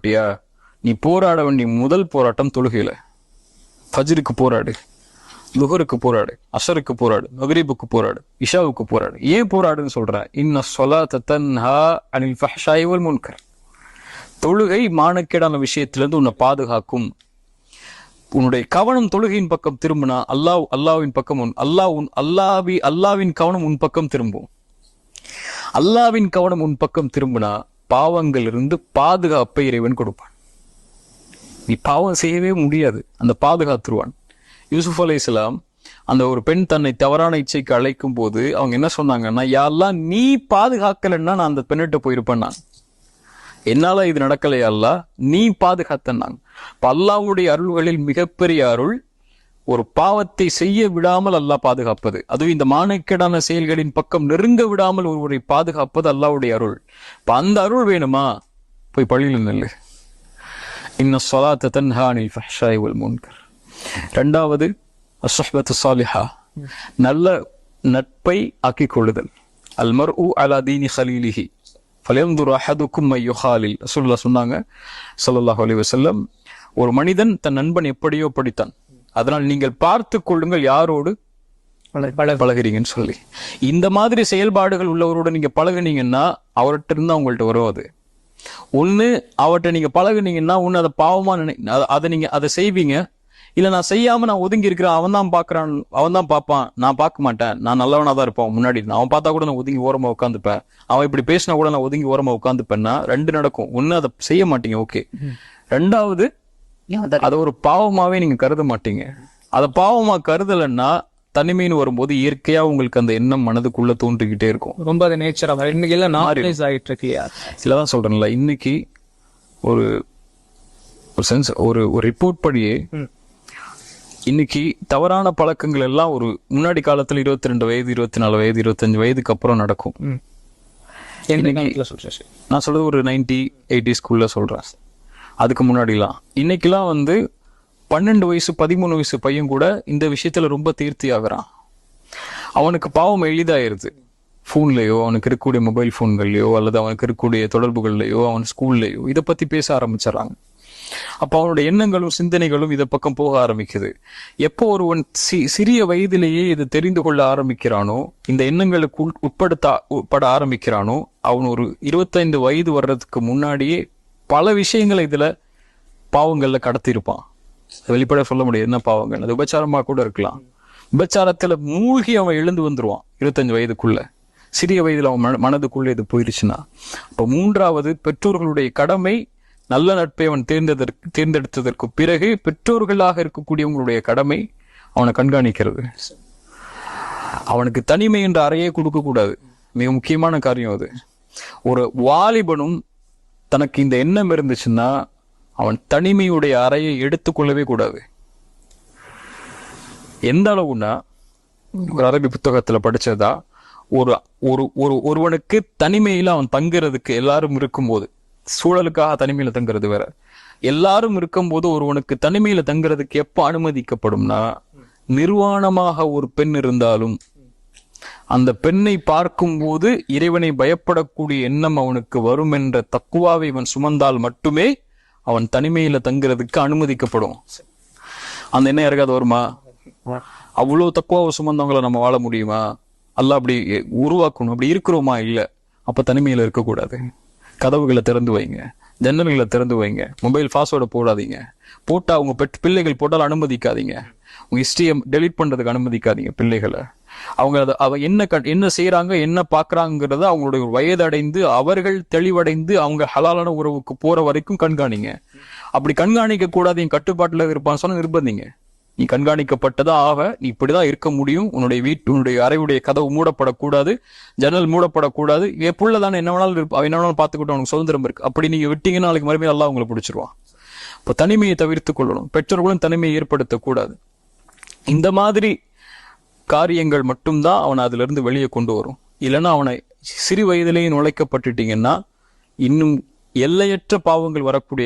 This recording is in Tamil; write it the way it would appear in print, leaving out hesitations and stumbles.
போராடப்பட்டியா, நீ போராட வேண்டிய முதல் போராட்டம் தொழுகையில. ஃபஜ்ருக்கு போராடு, லுஹருக்கு போராடு, அஸருக்கு போராடு, மக்ரிபுக்கு போராடு, இஷாவுக்கு போராடு. ஏன் போராடுன்னு சொல்ற? இன்ன ஸலாத்த தன்ஹா அனில் ஃபஹ்ஷாஇ வல் முன்கர். தொழுகை மானக்கேடான விஷயத்திலிருந்து உன்னை பாதுகாக்கும். உன்னுடைய கவனம் தொழுகையின் பக்கம் திரும்பினா அல்லாவின் பக்கம் அல்லாவின் கவனம் உன் பக்கம் திரும்பும். அல்லாவின் கவனம் உன் பக்கம் திரும்பினா பாவங்கள் இருந்து பாதுகாப்பை இறைவன் கொடுப்பான். நீ பாவம் செய்யவே முடியாது, அந்த பாதுகாத்துருவான். யூசுப் அலைஹிஸ்ஸலாம் அந்த ஒரு பெண் தன்னை தவறான இச்சைக்கு அழைக்கும் போது அவங்க என்ன சொன்னாங்கன்னா, யா அல்லாஹ் நீ பாதுகாக்கலன்னா நான் அந்த பெண்ணிட்ட போயிருப்பேன், நான் என்னால இது நடக்கலையா அல்லாஹ், நீ பாதுகாத்தன்னாங்க. இப்ப அல்லாஹ்வுடைய அருள்களில் மிகப்பெரிய அருள் ஒரு பாவத்தை செய்ய விடாமல் அல்லாஹ் பாதுகாப்பது. அதுவும் இந்த மானக்கேடான செயல்களின் பக்கம் நெருங்க விடாமல் ஒருவரை பாதுகாப்பது அல்லாஹ்வுடைய அருள். இப்ப அந்த அருள் வேணுமா, போய் பள்ளியில் நெல்லு. இன்ன ஸலாத்த தன்ஹா அனில் ஃபஹ்ஷாஇ வல் முன்கர். இரண்டாவது அஸ்ஸஹ்பத்து ஸாலிஹா, நல்ல நட்பை ஆக்கிக் கொள்ளுதல். அல் மர்உ அலா தீனி ഖலீலிஹி ஃபல்யன்துர் அஹதுக்கும் மை யுகாலில். ரசூலுல்லாஹ் சொன்னாங்க ஸல்லல்லாஹு அலைஹி வஸல்லம், ஒரு மனிதன் தன் நண்பன் எப்படியோ படித்தான், அதனால் நீங்கள் பார்த்து கொள்ளுங்கள் யாரோடு பழகிறீங்கன்னு சொல்லி. இந்த மாதிரி செயல்பாடுகள் உள்ளவரோட நீங்க பழகுனீங்கன்னா அவர்கிட்ட இருந்து அவங்கள்ட்ட வருவது. ஒண்ணு அவர்கிட்ட நீங்க பழகுனீங்கன்னா ஒண்ணு அதை பாவமா அதை செய்வீங்க, இல்ல நான் செய்யாம நான் ஒதுங்கி இருக்கிறேன், அவன் தான் பாக்குறான், அவன் தான் பார்ப்பான், நான் பார்க்க மாட்டேன், நான் நல்லவனா தான் இருப்பான் முன்னாடி, அவன் பார்த்தா கூட நான் ஒதுங்கி ஓரமா உட்காந்துப்பேன், அவன் இப்படி பேசினா கூட நான் ஒதுங்கி ஓரமா உட்காந்துப்பேன்னா ரெண்டு நடக்கும். ஒண்ணு அதை செய்ய மாட்டீங்க, ஓகே. ரெண்டாவது அதை ஒரு பாவமாவே நீங்க கருத மாட்டீங்க. அதை பாவமா கருதலைன்னா தனிமைன்னு வரும்போது இயற்கையா உங்களுக்கு அந்த எண்ணம் மனதுக்குள்ள தோன்றிக்கிட்டே இருக்கும். ரொம்ப அது நேச்சரா இன்னைக்கு எல்லாம் நார்மலைஸ் ஆகிட்டு இருக்கு. இல்லதான் சொல்றேன்ல, இன்னைக்கு ஒரு சென்ஸ் ஒரு ரிப்போர்ட் படியே இன்னைக்கு தவறான பழக்கங்கள் எல்லாம் ஒரு முன்னாடி காலத்துல 22 வயது 24 வயது 25 வயதுக்கு அப்புறம் நடக்கும். நான் சொல்றது ஒரு 90-80s சொல்றேன். அதுக்கு முன்னாடிலாம் இன்னைக்கெல்லாம் 12 வயசு 13 வயசு பையன் கூட இந்த விஷயத்துல ரொம்ப தீர்த்தி ஆகுறான். அவனுக்கு பாவம் எளிதாயிருது. போன்லயோ, அவனுக்கு இருக்கக்கூடிய மொபைல் போன்கள்லயோ, அல்லது அவனுக்கு இருக்கக்கூடிய தொடர்புகள்லயோ, அவன் ஸ்கூல்லயோ இதை பத்தி பேச ஆரம்பிச்சிடறாங்க. அப்ப அவனுடைய எண்ணங்களும் சிந்தனைகளும் இதை பக்கம் போக ஆரம்பிக்குது. எப்போ ஒருவன் சிறிய வயதிலேயே இதை தெரிந்து கொள்ள ஆரம்பிக்கிறானோ, இந்த எண்ணங்களுக்கு உட்பட ஆரம்பிக்கிறானோ, அவன் ஒரு 25 வயது வர்றதுக்கு முன்னாடியே பல விஷயங்களை இதுல பாவங்கள்ல கடத்திருப்பான். வெளிப்பட சொல்ல முடியாது என்ன பாவங்கள், அது உபச்சாரமா கூட இருக்கலாம். உபச்சாரத்துல மூழ்கி அவன் எழுந்து வந்துருவான் 25 வயதுக்குள்ள. சிறிய வயதுல அவன் மனதுக்குள்ள இது போயிருச்சுன்னா. அப்ப மூன்றாவது, பெற்றோர்களுடைய கடமை நல்ல நட்பை அவன் தேர்ந்தெடுத்ததற்கு பிறகு பெற்றோர்களாக இருக்கக்கூடியவங்களுடைய கடமை அவனை கண்காணிக்கிறது. அவனுக்கு தனிமை என்ற அறையே கொடுக்க கூடாது. மிக முக்கியமான காரியம் அது. ஒரு வாலிபனும் தனக்கு இந்த எண்ணம் இருந்துச்சுன்னா அவன் தனிமையுடைய அறையை எடுத்துக்கொள்ளவே கூடாது. எந்த அளவுனா, ஒரு அரபி புத்தகத்துல படிச்சதா, ஒருவனுக்கு தனிமையில அவன் தங்குறதுக்கு எல்லாரும் இருக்கும்போது, சூழலுக்காக தனிமையில தங்குறது வேற, எல்லாரும் இருக்கும்போது ஒருவனுக்கு தனிமையில தங்குறதுக்கு எப்ப அனுமதிக்கப்படும்னா, நிர்வாணமாக ஒரு பெண் இருந்தாலும் அந்த பெண்ணை பார்க்கும் போது இறைவனை பயப்படக்கூடிய எண்ணம் அவனுக்கு வரும் என்ற தக்குவாவை இவன் சுமந்தால் மட்டுமே அவன் தனிமையில தங்குறதுக்கு அனுமதிக்கப்படும். அந்த எண்ணம் யாருக்காவது வருமா? அவ்வளவு தக்குவாவை சுமந்தவங்களை நம்ம வாழ முடியுமா? அல்லாஹ் அப்படி உருவாக்கணும். அப்படி இருக்கிறோமா? இல்ல. அப்ப தனிமையில இருக்கக்கூடாது. கதவுகளை திறந்து வைங்க, ஜன்னல்களை திறந்து வைங்க, மொபைல் பாஸ்வேர்டை போடாதீங்க, போட்டா அவங்க பிள்ளைகள் போட்டாலும் அனுமதிக்காதீங்க, உங்க ஹிஸ்டரியை டெலீட் பண்றதுக்கு அனுமதிக்காதீங்க பிள்ளைகளை. அவங்க என்ன செய்யறாங்க, என்ன பாக்குறாங்கிறத அவங்களுடைய வயது அடைந்து அவர்கள் தெளிவடைந்து அவங்க ஹலாலான உறவுக்கு போற வரைக்கும் கண்காணிங்க. அப்படி கண்காணிக்க கூடாது, என் கட்டுப்பாட்டுல இருப்பான்னு சொன்னா நிர்பந்திங்க. நீ கண்காணிக்கப்பட்டதா ஆக, நீ இப்படிதான் இருக்க முடியும், உன்னுடைய அறையுடைய கதவு மூடப்படக்கூடாது, ஜன்னல் மூடப்படக்கூடாது, எப்பள்ளதானே என்ன வேணாலும் பார்த்துக்கிட்டு உனக்கு சுதந்திரம் இருக்கு. அப்படி நீங்க விட்டீங்கன்னா நாளைக்கு மறுபடியும் எல்லாம் உங்களை பிடிச்சிருவான். இப்ப தனிமையை தவிர்த்து கொள்ளணும். பெற்றோர்களும் தனிமையை ஏற்படுத்தக்கூடாது. இந்த மாதிரி காரியங்கள் மட்டும்தான் அவனை அதுல இருந்து வெளியே கொண்டு வரும். இல்லைன்னா அவனை சிறு வயதிலேயே நுழைக்கப்பட்டுட்டீங்கன்னா இன்னும் எல்லையற்ற பாவங்கள் வரக்கூடிய